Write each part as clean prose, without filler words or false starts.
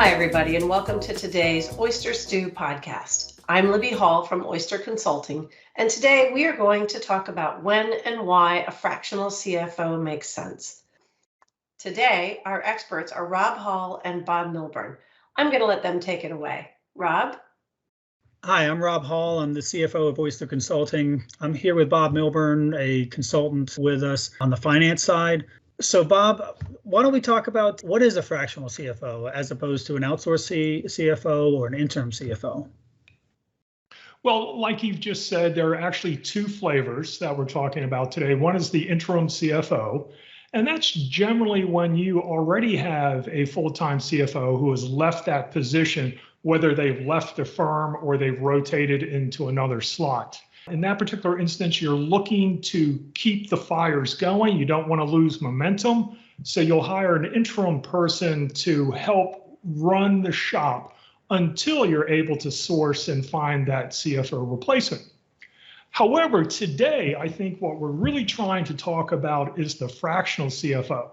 Hi, everybody, and welcome to today's Oyster Stew podcast. I'm Libby Hall from Oyster Consulting, and today we are going to talk about when and why a fractional CFO makes sense. Today, our experts are Rob Hall and Bob Milburn. I'm going to let them take it away. Rob? Hi, I'm Rob Hall. I'm the CFO of Oyster Consulting. I'm here with Bob Milburn, a consultant with us on the finance side. So Bob, why don't we talk about what is a fractional CFO as opposed to an outsourcing CFO or an interim CFO? Well, like you've just said, there are actually two flavors that we're talking about today. One is the interim CFO, and that's generally when you already have a full-time CFO who has left that position, whether they've left the firm or they've rotated into another slot. In that particular instance, you're looking to keep the fires going. You don't want to lose momentum. So you'll hire an interim person to help run the shop until you're able to source and find that CFO replacement. However, today, I think what we're really trying to talk about is the fractional CFO.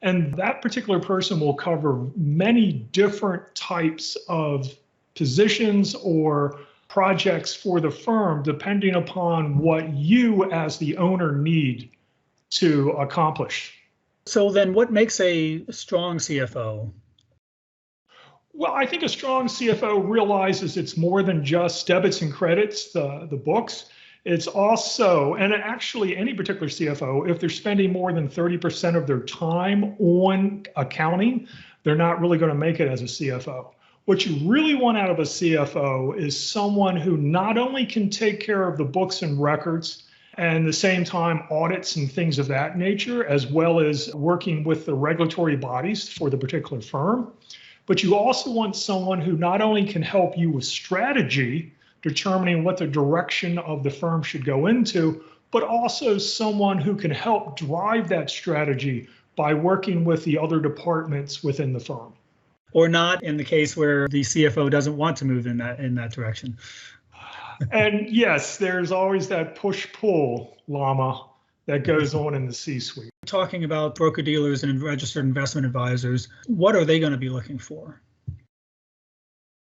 And that particular person will cover many different types of positions or projects for the firm, depending upon what you as the owner need to accomplish. So then what makes a strong CFO? Well, I think a strong CFO realizes it's more than just debits and credits, the books. It's also, and actually any particular CFO, if they're spending more than 30% of their time on accounting, they're not really going to make it as a CFO. What you really want out of a CFO is someone who not only can take care of the books and records and at the same time audits and things of that nature, as well as working with the regulatory bodies for the particular firm, but you also want someone who not only can help you with strategy, determining what the direction of the firm should go into, but also someone who can help drive that strategy by working with the other departments within the firm. Or not in the case where the CFO doesn't want to move in that direction. And yes, there's always that push-pull, Llama, that goes on in the C-suite. Talking about broker-dealers and registered investment advisors, what are they going to be looking for?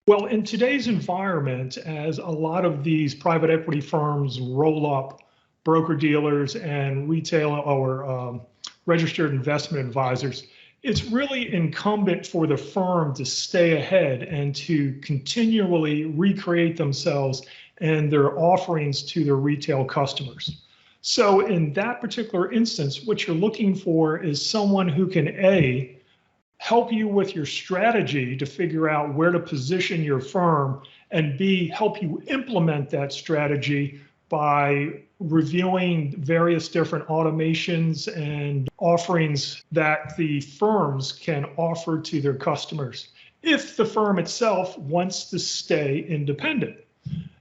Well, in today's environment, as a lot of these private equity firms roll up broker-dealers and retail or registered investment advisors, it's really incumbent for the firm to stay ahead and to continually recreate themselves and their offerings to their retail customers. So in that particular instance, what you're looking for is someone who can A, help you with your strategy to figure out where to position your firm, and B, help you implement that strategy by reviewing various different automations and offerings that the firms can offer to their customers if the firm itself wants to stay independent.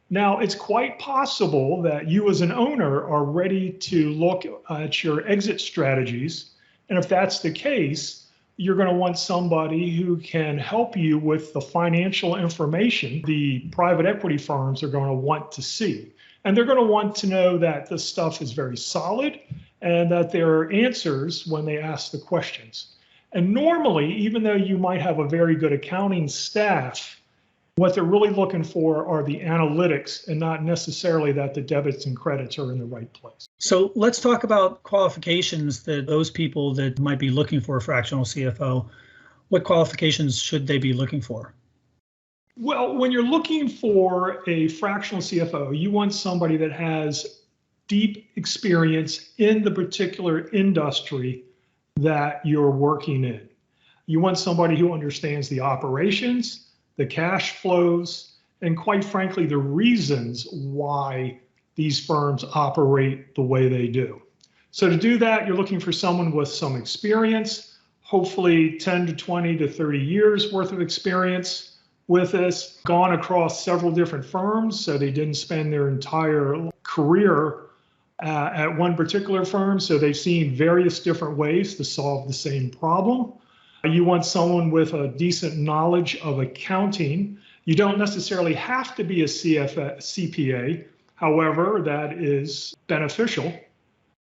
Now, it's quite possible that you as an owner are ready to look at your exit strategies. And if that's the case, you're going to want somebody who can help you with the financial information the private equity firms are going to want to see. And they're going to want to know that this stuff is very solid and that there are answers when they ask the questions. And normally, even though you might have a very good accounting staff, what they're really looking for are the analytics and not necessarily that the debits and credits are in the right place. So let's talk about qualifications that those people that might be looking for a fractional CFO, what qualifications should they be looking for? Well, when you're looking for a fractional CFO, you want somebody that has deep experience in the particular industry that you're working in. You want somebody who understands the operations, the cash flows, and quite frankly, the reasons why these firms operate the way they do. So to do that, you're looking for someone with some experience, hopefully 10 to 20 to 30 years worth of experience with this, gone across several different firms, so they didn't spend their entire career at one particular firm, so they've seen various different ways to solve the same problem. You want someone with a decent knowledge of accounting. You don't necessarily have to be a CPA, however, that is beneficial.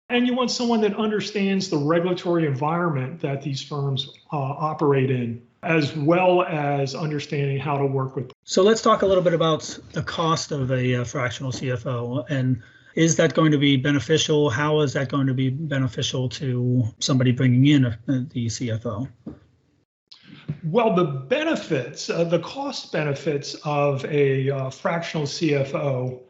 And you want someone that understands the regulatory environment that these firms operate in as well as understanding how to work with. So let's talk a little bit about the cost of a fractional CFO, and is that going to be beneficial? How is that going to be beneficial to somebody bringing in the CFO? Well, the benefits, the cost benefits of a fractional CFO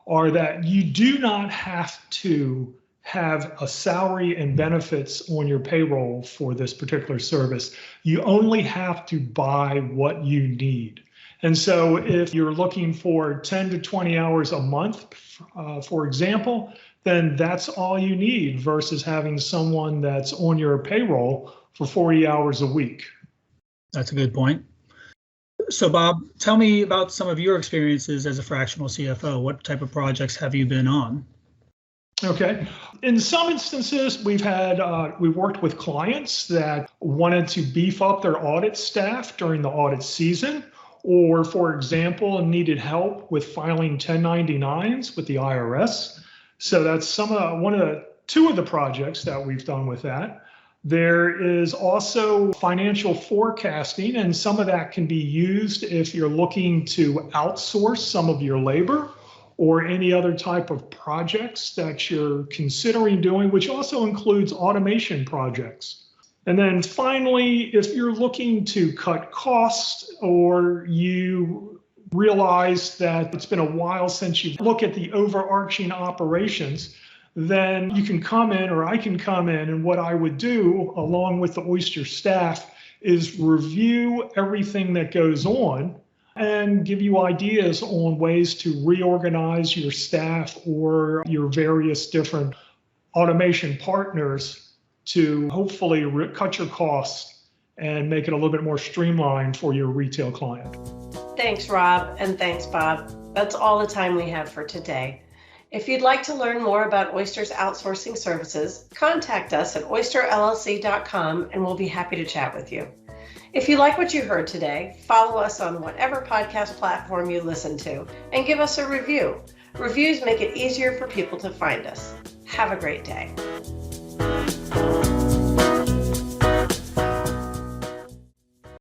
are that you do not have to have a salary and benefits on your payroll for this particular service. You only have to buy what you need. And so if you're looking for 10 to 20 hours a month, for example, then that's all you need versus having someone that's on your payroll for 40 hours a week. That's a good point. So Bob, tell me about some of your experiences as a fractional CFO. What type of projects have you been on? Okay. In some instances, we've worked with clients that wanted to beef up their audit staff during the audit season, or for example, needed help with filing 1099s with the IRS. So that's two of the projects that we've done with that. There is also financial forecasting, and some of that can be used if you're looking to outsource some of your labor or any other type of projects that you're considering doing, which also includes automation projects. And then finally, if you're looking to cut costs or you realize that it's been a while since you look at the overarching operations, then you can come in, or I can come in, and what I would do along with the Oyster staff is review everything that goes on and give you ideas on ways to reorganize your staff or your various different automation partners to hopefully cut your costs and make it a little bit more streamlined for your retail client. Thanks, Rob, and thanks, Bob. That's all the time we have for today. If you'd like to learn more about Oyster's outsourcing services, contact us at oysterllc.com and we'll be happy to chat with you. If you like what you heard today, follow us on whatever podcast platform you listen to and give us a review. Reviews make it easier for people to find us. Have a great day.